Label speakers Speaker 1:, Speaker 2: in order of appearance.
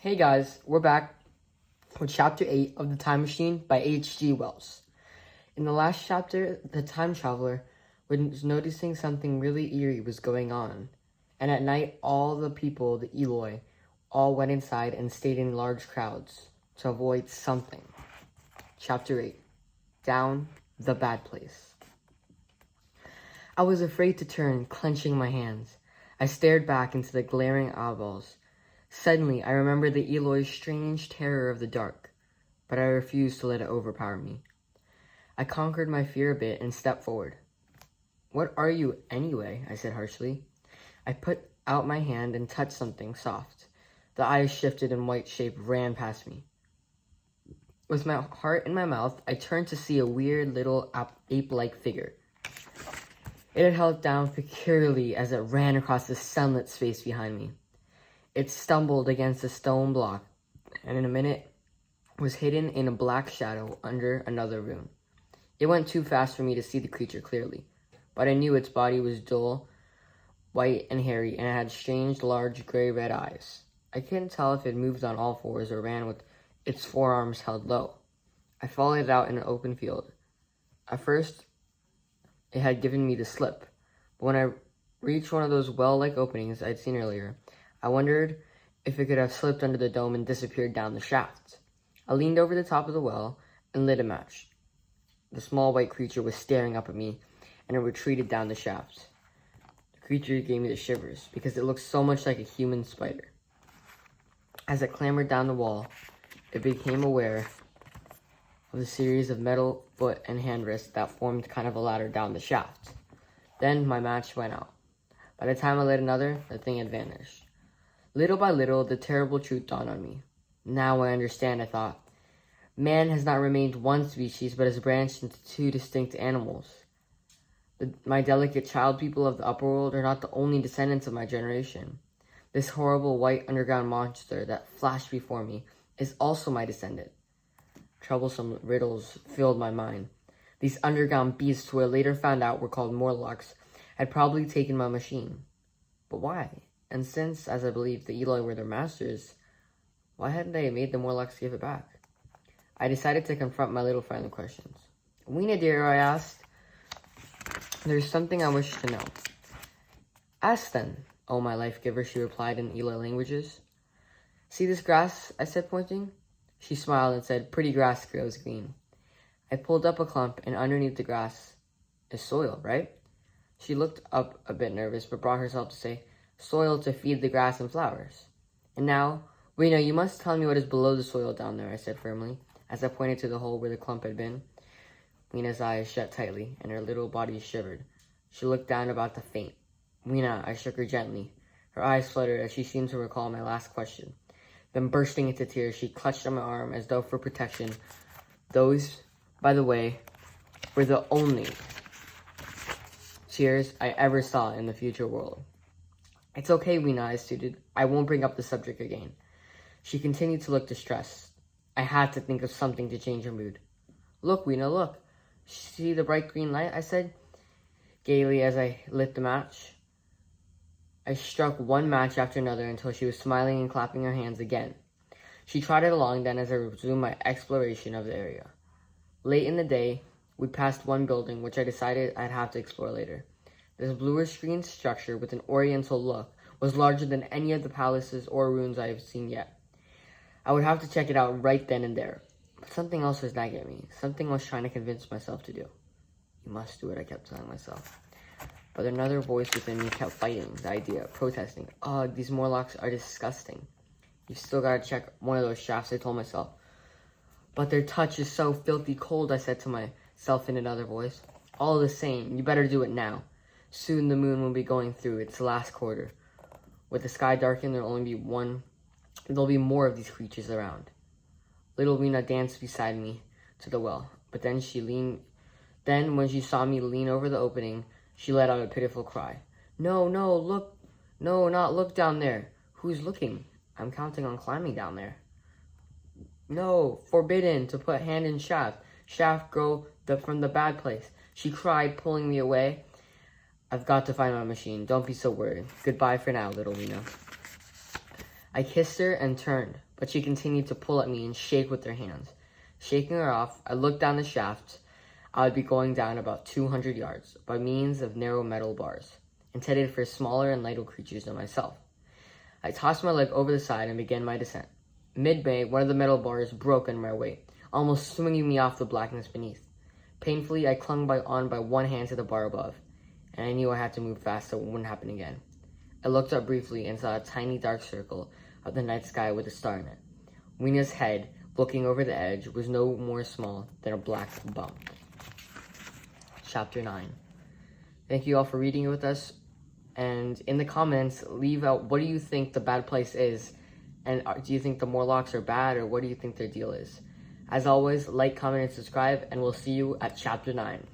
Speaker 1: Hey guys, we're back with Chapter 8 of The Time Machine by H.G. Wells. In the last chapter, the time traveler was noticing something really eerie was going on. And at night, all the people, the Eloi, all went inside and stayed in large crowds to avoid something. Chapter 8. Down the Bad Place. I was afraid to turn, clenching my hands. I stared back into the glaring eyeballs. Suddenly, I remembered the Eloi's strange terror of the dark, but I refused to let it overpower me. I conquered my fear a bit and stepped forward. "What are you, anyway?" I said harshly. I put out my hand and touched something soft. The eyes shifted and white shape ran past me. With my heart in my mouth, I turned to see a weird little ape-like figure. It had held down peculiarly as it ran across the sunlit space behind me. It stumbled against a stone block, and in a minute was hidden in a black shadow under another room. It went too fast for me to see the creature clearly, but I knew its body was dull, white and hairy, and it had strange, large, gray-red eyes. I couldn't tell if it moved on all fours or ran with its forearms held low. I followed it out in an open field. At first, it had given me the slip, but when I reached one of those well-like openings I'd seen earlier, I wondered if it could have slipped under the dome and disappeared down the shaft. I leaned over the top of the well and lit a match. The small white creature was staring up at me, and it retreated down the shaft. The creature gave me the shivers, because it looked so much like a human spider. As it clambered down the wall, it became aware of the series of metal foot and hand wrists that formed kind of a ladder down the shaft. Then my match went out. By the time I lit another, the thing had vanished. Little by little, the terrible truth dawned on me. Now I understand, I thought. Man has not remained one species, but has branched into two distinct animals. My delicate child people of the upper world are not the only descendants of my generation. This horrible white underground monster that flashed before me is also my descendant. Troublesome riddles filled my mind. These underground beasts, who I later found out were called Morlocks, had probably taken my machine. But why? And since, as I believe, the Eloi were their masters, why hadn't they made the Morlocks give it back? I decided to confront my little friend with questions. "Weena dear," I asked, "there's something I wish to know." "Ask then, oh my life giver," she replied in Eloi languages. "See this grass?" I said, pointing. She smiled and said, "Pretty grass grows green." I pulled up a clump, and underneath the grass is soil, right? She looked up a bit nervous, but brought herself to say, "Soil to feed the grass and flowers." "And now, Weena, you must tell me what is below the soil down there," I said firmly, as I pointed to the hole where the clump had been. Weena's eyes shut tightly, and her little body shivered. She looked down about to faint. "Weena," I shook her gently. Her eyes fluttered as she seemed to recall my last question. Then, bursting into tears, she clutched at my arm as though for protection. Those, by the way, were the only tears I ever saw in the future world. "It's okay, Weena," I suited. "I won't bring up the subject again." She continued to look distressed. I had to think of something to change her mood. "Look, Weena, look. See the bright green light?" I said gaily as I lit the match. I struck one match after another until she was smiling and clapping her hands again. She trotted along then as I resumed my exploration of the area. Late in the day, we passed one building, which I decided I'd have to explore later. This bluish-green structure with an oriental look was larger than any of the palaces or ruins I have seen yet. I would have to check it out right then and there. But something else was nagging at me. Something I was trying to convince myself to do. "You must do it," I kept telling myself. But another voice within me kept fighting the idea, protesting. "Ugh, these Morlocks are disgusting." "You've still got to check one of those shafts," I told myself. "But their touch is so filthy cold," I said to myself in another voice. "All the same, you better do it now. Soon the moon will be going through its last quarter. With the sky darkened, there'll be more of these creatures around." Little Weena danced beside me to the well, but then when she saw me lean over the opening, she let out a pitiful cry. No, not look down there." "Who's looking?" "I'm counting on climbing down there." "No, forbidden to put hand in shaft. Shaft go from the bad place," she cried, pulling me away. "I've got to find my machine. Don't be so worried. Goodbye for now, little Weena." I kissed her and turned, but she continued to pull at me and shake with her hands. Shaking her off, I looked down the shaft. I would be going down about 200 yards by means of narrow metal bars, intended for smaller and lighter creatures than myself. I tossed my leg over the side and began my descent. Midway, one of the metal bars broke under my weight, almost swinging me off the blackness beneath. Painfully, I clung on by one hand to the bar above, and I knew I had to move fast so it wouldn't happen again. I looked up briefly and saw a tiny dark circle of the night sky with a star in it. Weena's head, looking over the edge, was no more small than a black bump. Chapter 9. Thank you all for reading it with us. And in the comments, leave out what do you think the bad place is, and do you think the Morlocks are bad, or what do you think their deal is? As always, like, comment, and subscribe, and we'll see you at Chapter 9.